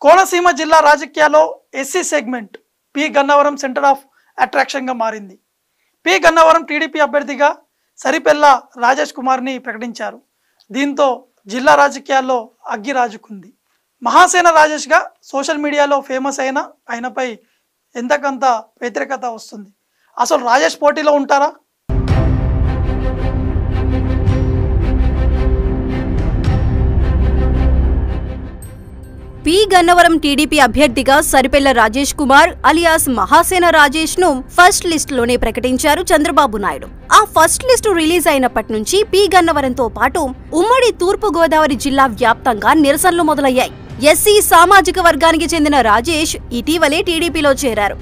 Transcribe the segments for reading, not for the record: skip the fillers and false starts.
కోనసీమ జిల్లా రాజకీయాల్లో SC segment P Gannavaram centre of అట్రాక్షన్గా మారింది. పి గన్నవరం టీడీపీ అభ్యర్థిగా సరిపెల్ల రాజేష్ కుమార్ని ప్రకటించారు. దీంతో జిల్లా రాజకీయాల్లో అగ్గి రాజుకుంది. మహాసేన రాజేష్గా సోషల్ మీడియాలో ఫేమస్ అయిన ఆయనపై ఎంతకంత వ్యతిరేకత వస్తుంది. అసలు రాజేష్ పోటీలో ఉంటారా? పి గన్నవరం టీడీపీ అభ్యర్థిగా సరిపెల్ల రాజేష్ కుమార్ అలియాస్ మహాసేన రాజేష్ ను ఫస్ట్ లిస్ట్ లోనే ప్రకటించారు చంద్రబాబు నాయుడు. ఆ ఫస్ట్ లిస్టు రిలీజ్ అయినప్పటి నుంచి పి గన్నవరంతో పాటు ఉమ్మడి తూర్పు గోదావరి జిల్లా వ్యాప్తంగా నిరసనలు మొదలయ్యాయి. ఎస్సీ సామాజిక వర్గానికి చెందిన రాజేష్ ఇటీవలే టీడీపీలో చేరారు.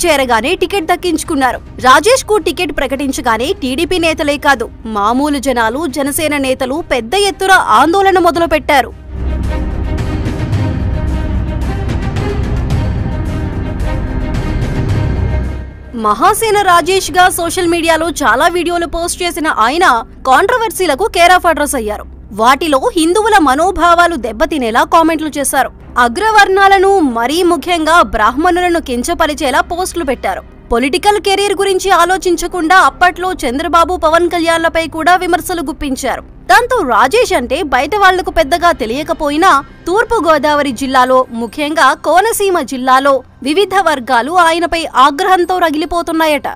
చేరగానే టికెట్ దక్కించుకున్నారు. రాజేష్ కు టికెట్ ప్రకటించగానే టీడీపీ నేతలే కాదు, మామూలు జనాలు, జనసేన నేతలు పెద్ద ఎత్తున ఆందోళన మొదలుపెట్టారు. మహాసేన రాజేష్ గా సోషల్ మీడియాలో చాలా వీడియోలు పోస్ట్ చేసిన ఆయన కాంట్రవర్సీలకు కేర్ ఆఫ్ అడ్రస్ అయ్యారు. వాటిలో హిందువుల మనోభావాలు దెబ్బతినేలా కామెంట్లు చేశారు. అగ్రవర్ణాలను, మరీ ముఖ్యంగా బ్రాహ్మణులను కించపరిచేలా పోస్టులు పెట్టారు. పొలిటికల్ కెరీర్ గురించి ఆలోచించకుండా అప్పట్లో చంద్రబాబు, పవన్ కళ్యాణ్లపై కూడా విమర్శలు గుప్పించారు. దాంతో రాజేష్ అంటే బయట వాళ్లకు పెద్దగా తెలియకపోయినా తూర్పు గోదావరి జిల్లాలో, ముఖ్యంగా కోనసీమ జిల్లాలో వివిధ వర్గాలు ఆయనపై ఆగ్రహంతో రగిలిపోతున్నాయట.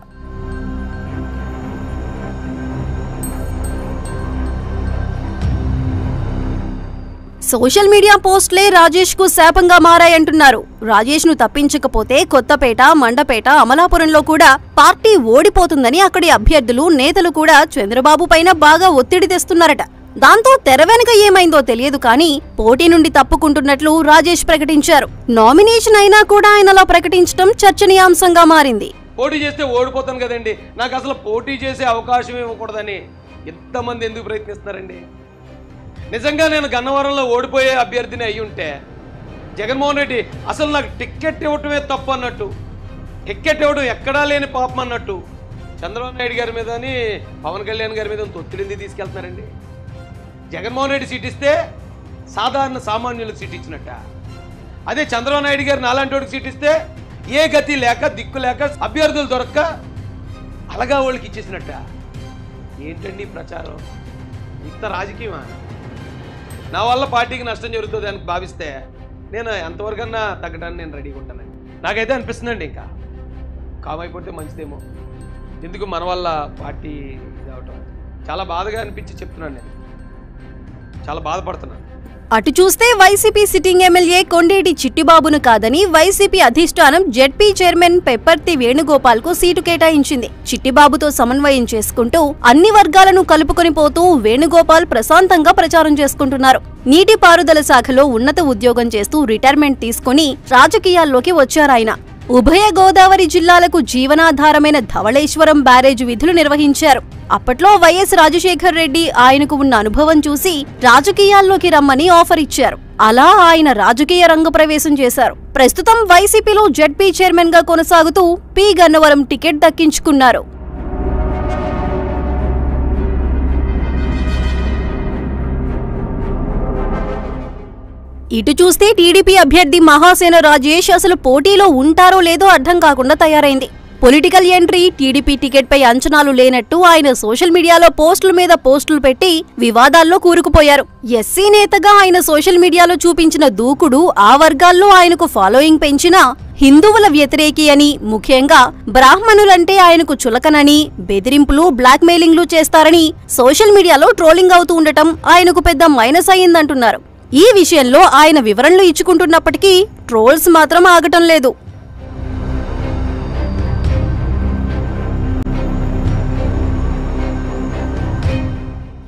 సోషల్ మీడియా పోస్టులే రాజేష్ కు శాపంగా మారాయంటున్నారు. రాజేష్ ను తప్పించకపోతే కొత్తపేట, మండపేట, అమలాపురంలో కూడా పార్టీ ఓడిపోతుందని అక్కడి అభ్యర్థులు, నేతలు కూడా చంద్రబాబు పైన బాగా ఒత్తిడి తెస్తున్నారట. దాంతో తెర వెనుక ఏమైందో తెలియదు కానీ పోటీ నుండి తప్పుకుంటున్నట్లు రాజేష్ ప్రకటించారు. నామినేషన్ అయినా కూడా ఆయనలా ప్రకటించడం చర్చనీయాంశంగా మారింది. పోటీ చేస్తే ఓడిపోతాను కదండి, నాకు అసలు పోటీ చేసే అవకాశం ఇవ్వకూడదని ఎంతమంది ఎందుకు ప్రయత్నిస్తున్నారండి? నిజంగా నేను గన్నవరంలో ఓడిపోయే అభ్యర్థిని అయ్యి ఉంటే జగన్మోహన్ రెడ్డి అసలు నాకు టికెట్ ఇవ్వటమే తప్పు అన్నట్టు, టికెట్ ఇవ్వడం ఎక్కడా లేని పాపం అన్నట్టు చంద్రబాబు నాయుడు గారి మీదని, పవన్ కళ్యాణ్ గారి మీద ఒత్తిడిని తీసుకెళ్తున్నారండి. జగన్మోహన్ రెడ్డి సీట్ ఇస్తే సాధారణ సామాన్యులకు సీట్ ఇచ్చినట్ట, అదే చంద్రబాబు నాయుడు గారు నాలాంటి వాడికి సీట్ ఇస్తే ఏ గతి లేక, దిక్కు లేక, అభ్యర్థులు దొరక్క అలగా వాళ్ళకి ఇచ్చేసినట్ట. ఏంటండి ప్రచారం? ఇంత రాజకీయమా? నా వల్ల పార్టీకి నష్టం జరుగుతుంది అని భావిస్తే నేను ఎంతవరకన్నా తగ్గడానికి నేను రెడీగా ఉంటానండి. నాకైతే అనిపిస్తుందండి ఇంకా కామైపోతే మంచిదేమో. ఎందుకు మన వల్ల పార్టీ ఇదవటం చాలా బాధగా అనిపించి చెప్తున్నాను. నేను చాలా బాధపడుతున్నాను. అటు చూస్తే వైసీపీ సిట్టింగ్ ఎమ్మెల్యే కొండేటి చిట్టిబాబును కాదని వైసీపీ అధిష్టానం జెడ్పీ చైర్మన్ పెప్పర్తి వేణుగోపాల్ కు సీటు కేటాయించింది. చిట్టిబాబుతో సమన్వయం చేసుకుంటూ అన్ని వర్గాలను కలుపుకొని పోతూ వేణుగోపాల్ ప్రశాంతంగా ప్రచారం చేసుకుంటున్నారు. నీటిపారుదల శాఖలో ఉన్నత ఉద్యోగం చేస్తూ రిటైర్మెంట్ తీసుకుని రాజకీయాల్లోకి వచ్చారాయన. ఉభయ గోదావరి జిల్లాలకు జీవనాధారమైన ధవళేశ్వరం బ్యారేజ్ విధులు నిర్వహించారు. అప్పట్లో వైఎస్ రాజశేఖర్ రెడ్డి ఆయనకు ఉన్న అనుభవం చూసి రాజకీయాల్లోకి రమ్మని ఆఫర్ ఇచ్చారు. అలా ఆయన రాజకీయ రంగ ప్రవేశం చేశారు. ప్రస్తుతం వైసీపీలో జెడ్పీ చైర్మన్ గా కొనసాగుతూ పి గన్నవరం టికెట్ దక్కించుకున్నారు. ఇటు చూస్తే టీడీపీ అభ్యర్థి మహాసేన రాజేష్ అసలు పోటీలో ఉంటారో లేదో అర్థం కాకుండా తయారైంది. పొలిటికల్ ఎంట్రీ, టీడీపీ టికెట్ పై అంచనాలు లేనట్టు ఆయన సోషల్ మీడియాలో పోస్టుల మీద పోస్టులు పెట్టి వివాదాల్లో కూరుకుపోయారు. ఎస్సీ నేతగా ఆయన సోషల్ మీడియాలో చూపించిన దూకుడు ఆ వర్గాల్లో ఆయనకు ఫాలోయింగ్ పెంచినా హిందువుల వ్యతిరేకి అని, ముఖ్యంగా బ్రాహ్మణులంటే ఆయనకు చులకనని, బెదిరింపులు, బ్లాక్ మెయిలింగ్లు చేస్తారని సోషల్ మీడియాలో ట్రోలింగ్ అవుతూ ఉండటం ఆయనకు పెద్ద మైనస్ అయిందంటున్నారు. ఈ విషయంలో ఆయన వివరణలు ఇచ్చుకుంటున్నప్పటికీ ట్రోల్స్ మాత్రం ఆగటం లేదు.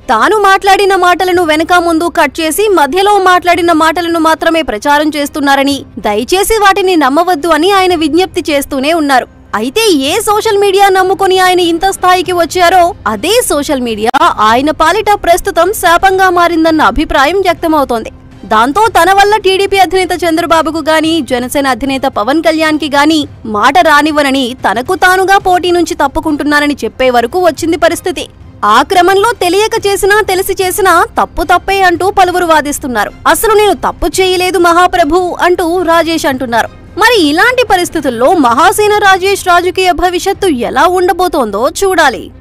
తాను మాట్లాడిన మాటలను వెనక ముందు కట్ చేసి మధ్యలో మాట్లాడిన మాటలను మాత్రమే ప్రచారం చేస్తున్నారని, దయచేసి వాటిని నమ్మవద్దు అని ఆయన విజ్ఞప్తి చేస్తూనే ఉన్నారు. అయితే ఏ సోషల్ మీడియా నమ్ముకొని ఆయన ఇంత స్థాయికి వచ్చారో అదే సోషల్ మీడియా ఆయన పాలిట ప్రస్తుతం శాపంగా మారిందన్న అభిప్రాయం వ్యక్తమవుతోంది. దాంతో తన వల్ల టీడీపీ అధినేత చంద్రబాబుకు గాని, జనసేన అధినేత పవన్ కళ్యాణ్ కి గాని మాట రానివ్వనని తనకు తానుగా పోటీ నుంచి తప్పుకుంటున్నారని చెప్పే వరకు వచ్చింది పరిస్థితి. ఆ క్రమంలో తెలియక చేసినా తెలిసి చేసినా తప్పు తప్పే అంటూ పలువురు వాదిస్తున్నారు. అసలు నేను తప్పు చేయలేదు మహాప్రభు అంటూ రాజేష్ అంటున్నారు. మరి ఇలాంటి పరిస్థితుల్లో మహాసేన రాజేష్ రాజకీయ భవిష్యత్తు ఎలా ఉండబోతోందో చూడాలి.